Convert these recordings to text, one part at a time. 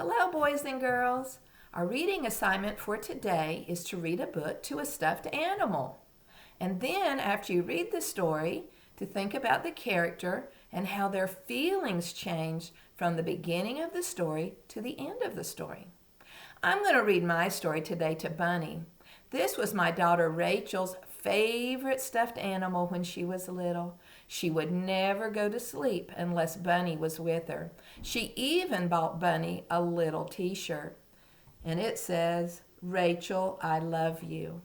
Hello, boys and girls. Our reading assignment for today is to read a book to a stuffed animal. And then, after you read the story, to think about the character and how their feelings change from the beginning of the story to the end of the story. I'm going to read my story today to Bunny. This was my daughter Rachel's favorite stuffed animal when she was little. She would never go to sleep unless Bunny was with her. She even bought Bunny a little t-shirt. And it says, "Rachel, I love you."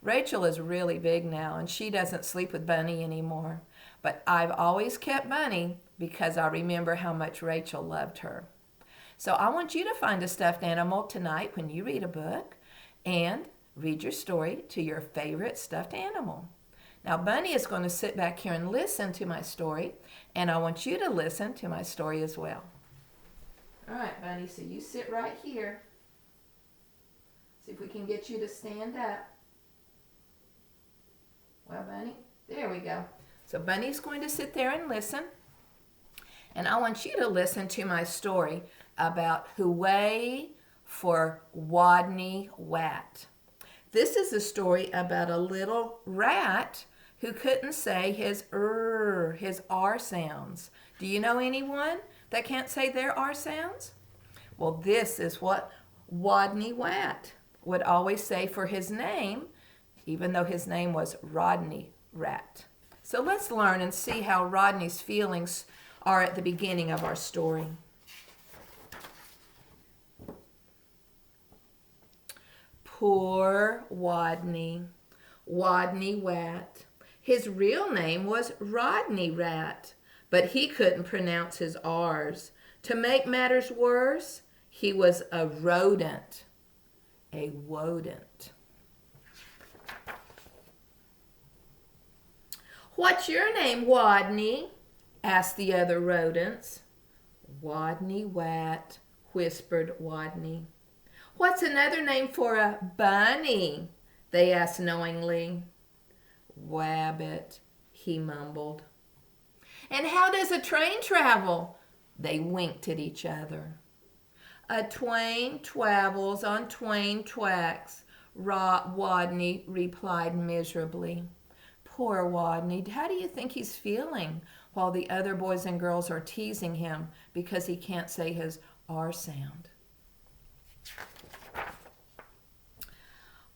Rachel is really big now and she doesn't sleep with Bunny anymore. But I've always kept Bunny because I remember how much Rachel loved her. So I want you to find a stuffed animal tonight when you read a book and read your story to your favorite stuffed animal. Now Bunny is going to sit back here and listen to my story, and I want you to listen to my story as well. All right, Bunny, so you sit right here. See if we can get you to stand up. Well, Bunny, there we go. So Bunny's going to sit there and listen, and I want you to listen to my story about Hooway for Wodney Wat. This is a story about a little rat who couldn't say his R sounds. Do you know anyone that can't say their R sounds? Well, this is what Wodney Wat would always say for his name, even though his name was Rodney Rat. So let's learn and see how Rodney's feelings are at the beginning of our story. Poor Wodney Wat. His real name was Rodney Rat, but he couldn't pronounce his R's. To make matters worse, he was a rodent, a wodent. "What's your name, Wodney?" asked the other rodents. "Wodney Wat," whispered Wodney. "What's another name for a bunny?" they asked knowingly. "Wabbit," he mumbled. "And how does a train travel?" They winked at each other. "A twain twavels on twain tracks," Wodney replied miserably. Poor Wodney, how do you think he's feeling while the other boys and girls are teasing him because he can't say his R sound?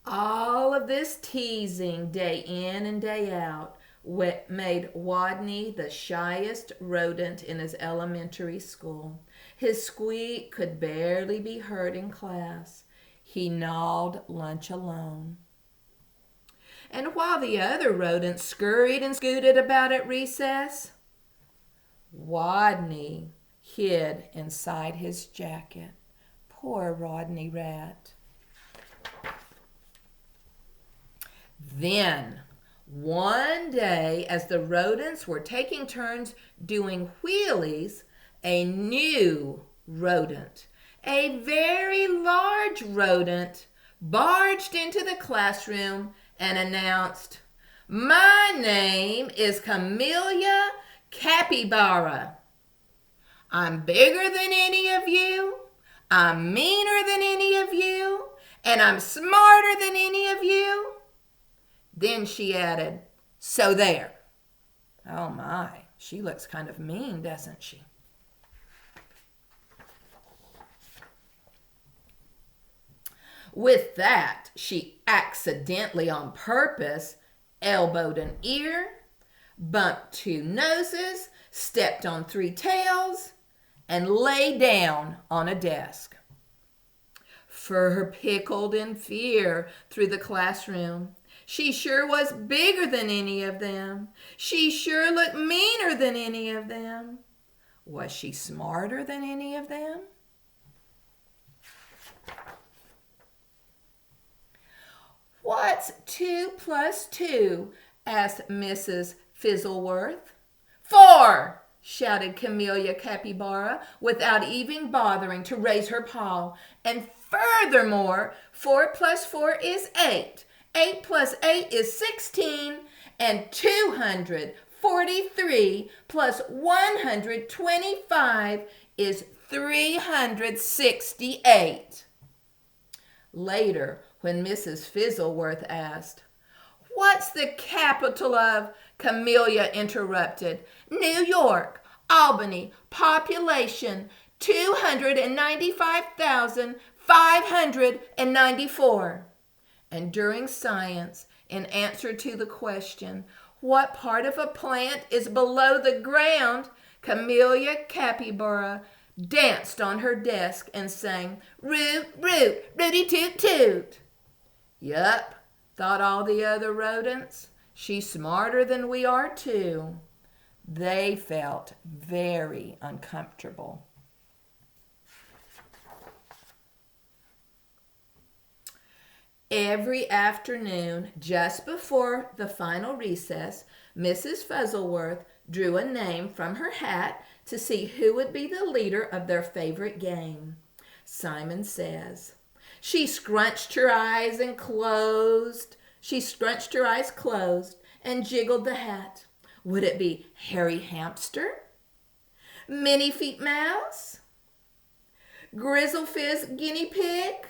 All of this teasing day in and day out made Watney the shyest rodent in his elementary school. His squeak could barely be heard in class. He gnawed lunch alone. And while the other rodents scurried and scooted about at recess, Watney hid inside his jacket. Poor Rodney Rat. Then, one day, as the rodents were taking turns doing wheelies, a new rodent, a very large rodent, barged into the classroom and announced, "My name is Camellia Capybara. I'm bigger than any of you, I'm meaner than any of you, and I'm smarter than any of you." Then she added, "So there." Oh my, she looks kind of mean, doesn't she? With that, she accidentally, on purpose, elbowed an ear, bumped 2 noses, stepped on 3 tails, and lay down on a desk. Fur pickled in fear through the classroom. She sure was bigger than any of them. She sure looked meaner than any of them. Was she smarter than any of them? "What's 2 plus 2? asked Mrs. Fizzleworth. "4, shouted Camellia Capybara without even bothering to raise her paw. "And furthermore, 4 plus 4 is 8. 8 plus 8 is 16, and 243 plus 125 is 368. Later, when Mrs. Fizzleworth asked, "What's the capital of?" Camellia interrupted. "New York, Albany, population 295,594. And during science, in answer to the question, "What part of a plant is below the ground?" Camellia Capybara danced on her desk and sang, "Root, root, rooty toot toot." Yup, thought all the other rodents. She's smarter than we are too. They felt very uncomfortable. Every afternoon, just before the final recess, Mrs. Fuzzleworth drew a name from her hat to see who would be the leader of their favorite game. Simon says, She scrunched her eyes closed and jiggled the hat. Would it be Hairy Hamster? Minnie Feet Mouse? Grizzlefizz Guinea Pig?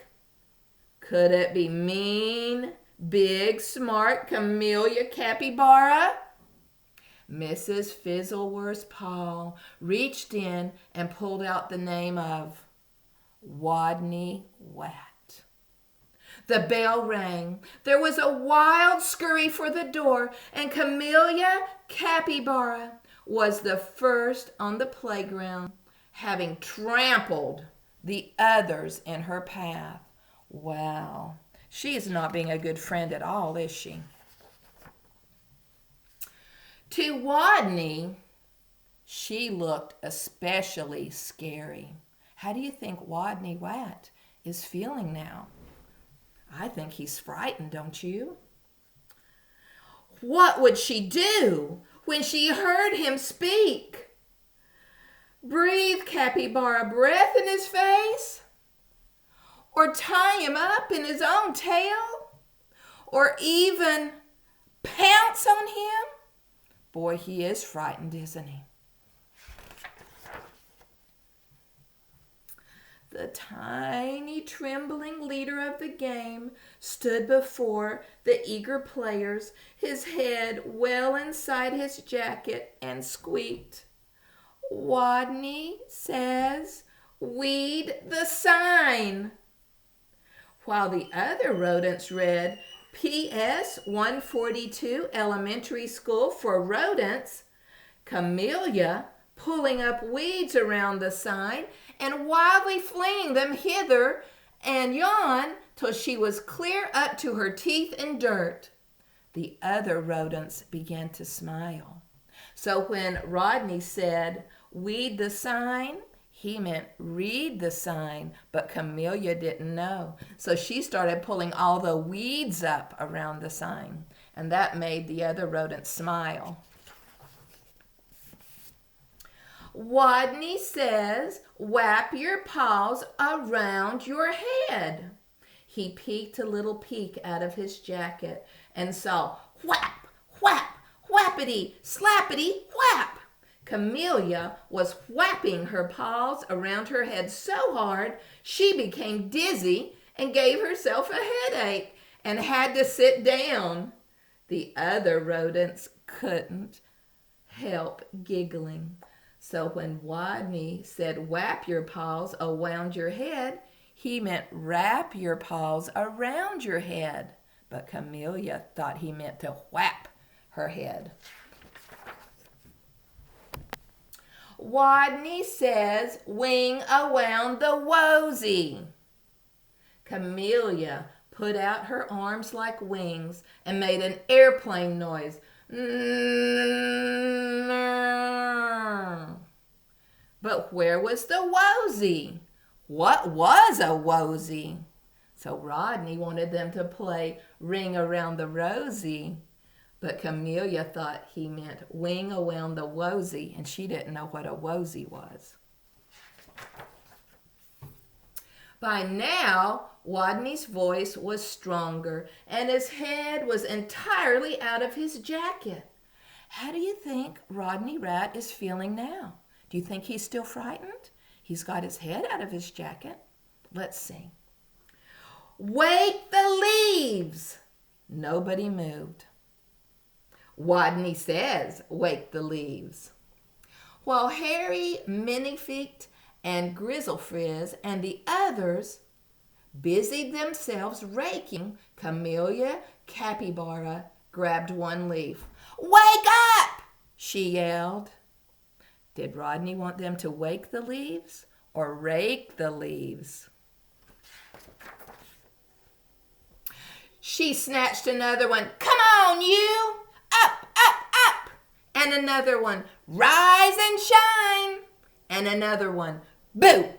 Could it be mean, big, smart Camellia Capybara? Mrs. Fizzleworth's paw reached in and pulled out the name of Wodney Wat. The bell rang. There was a wild scurry for the door, and Camellia Capybara was the first on the playground, having trampled the others in her path. Wow, she is not being a good friend at all, is she? To Watney, she looked especially scary. How do you think Wodney Wat is feeling now? I think he's frightened, don't you? What would she do when she heard him speak? Breathe, Capybara, breath in his face? Or tie him up in his own tail? Or even pounce on him? Boy, he is frightened, isn't he? The tiny, trembling leader of the game stood before the eager players, his head well inside his jacket, and squeaked, "Watney says, Wed the Sign," while the other rodents read, "P.S. 142 Elementary School for Rodents." Camellia, pulling up weeds around the sign and wildly flinging them hither and yon till she was clear up to her teeth in dirt. The other rodents began to smile. So when Rodney said, "Wed the Sign," he meant read the sign, but Camellia didn't know. So she started pulling all the weeds up around the sign, and that made the other rodents smile. Watney says, "Wrap your paws around your head." He peeked a little peek out of his jacket and saw whap, whap, whappity, slappity, whap. Camellia was whapping her paws around her head so hard she became dizzy and gave herself a headache and had to sit down. The other rodents couldn't help giggling. So when Watney said, "Wrap your paws around your head," he meant wrap your paws around your head. But Camellia thought he meant to whap her head. Watney says, "Wing around the Woozi." Camellia put out her arms like wings and made an airplane noise. But where was the Woozi? What was a Woozi? So Rodney wanted them to play Ring Around the Rosie, but Camellia thought he meant wing around the Woozi, and she didn't know what a Woozi was. By now, Watney's voice was stronger, and his head was entirely out of his jacket. How do you think Rodney Rat is feeling now? Do you think he's still frightened? He's got his head out of his jacket. Let's see. Wake the leaves. Nobody moved. Wodney says, wake the leaves. While Harry, Minifeet, and Grizzlefrizz and the others busied themselves raking, Camellia Capybara grabbed one leaf. Wake up! She yelled. Did Rodney want them to wake the leaves or rake the leaves? She snatched another one. Come on, you! Up, up, up! And another one. Rise and shine! And another one. Boo!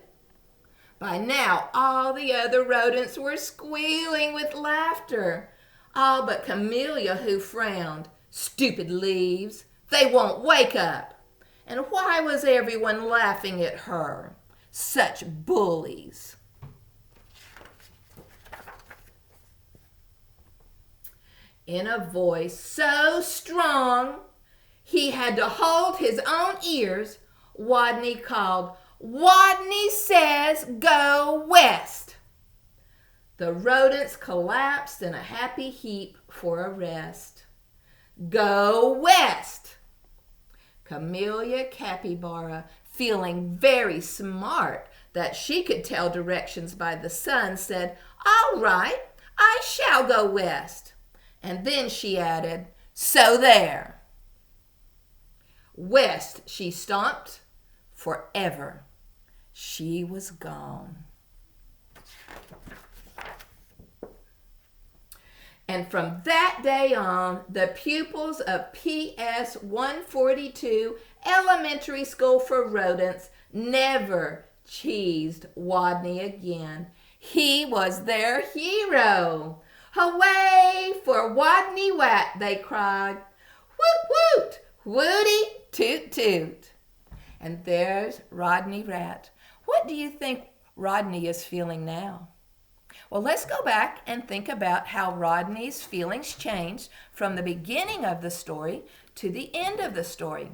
By now, all the other rodents were squealing with laughter. All but Camellia, who frowned. Stupid leaves. They won't wake up. And why was everyone laughing at her? Such bullies. In a voice so strong he had to hold his own ears, Wodney called, Wodney says go west. The rodents collapsed in a happy heap for a rest. Go west. Camellia Capybara, feeling very smart that she could tell directions by the sun, said, all right, I shall go west. And then she added, so there. West she stomped forever. She was gone. And from that day on, the pupils of PS 142 Elementary School for Rodents never cheesed Wodney again. He was their hero. Hooway for Wodney Wat, they cried. Woot woot, woody toot toot. And there's Rodney Rat. What do you think Rodney is feeling now? Well, let's go back and think about how Rodney's feelings changed from the beginning of the story to the end of the story.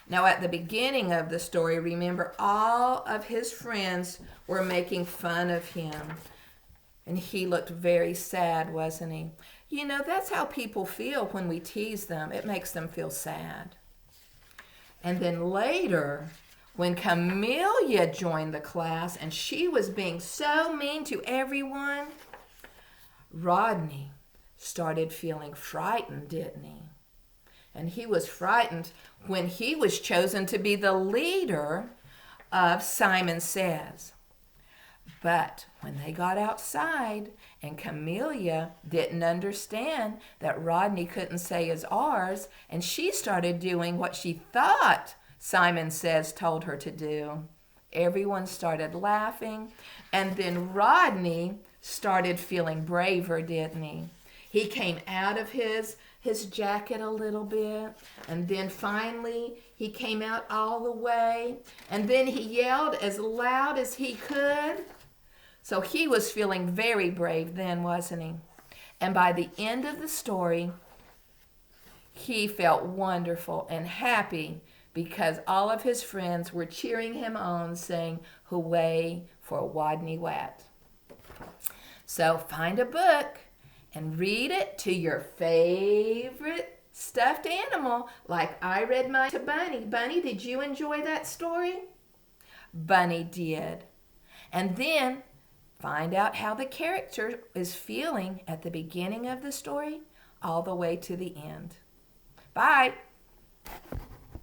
Now, at the beginning of the story, remember, all of his friends were making fun of him. And he looked very sad, wasn't he? You know, that's how people feel when we tease them. It makes them feel sad. And then later, when Camellia joined the class and she was being so mean to everyone, Rodney started feeling frightened, didn't he? And he was frightened when he was chosen to be the leader of Simon Says. But when they got outside and Camellia didn't understand that Rodney couldn't say his R's, and she started doing what she thought Simon Says told her to do, everyone started laughing, and then Rodney started feeling braver, didn't he? He came out of his jacket a little bit, and then finally he came out all the way, and then he yelled as loud as he could. So he was feeling very brave then, wasn't he? And by the end of the story, he felt wonderful and happy because all of his friends were cheering him on, saying, Hooway for Wodney Wat. So find a book and read it to your favorite stuffed animal, like I read mine to Bunny. Bunny, did you enjoy that story? Bunny did. And then find out how the character is feeling at the beginning of the story all the way to the end. Bye.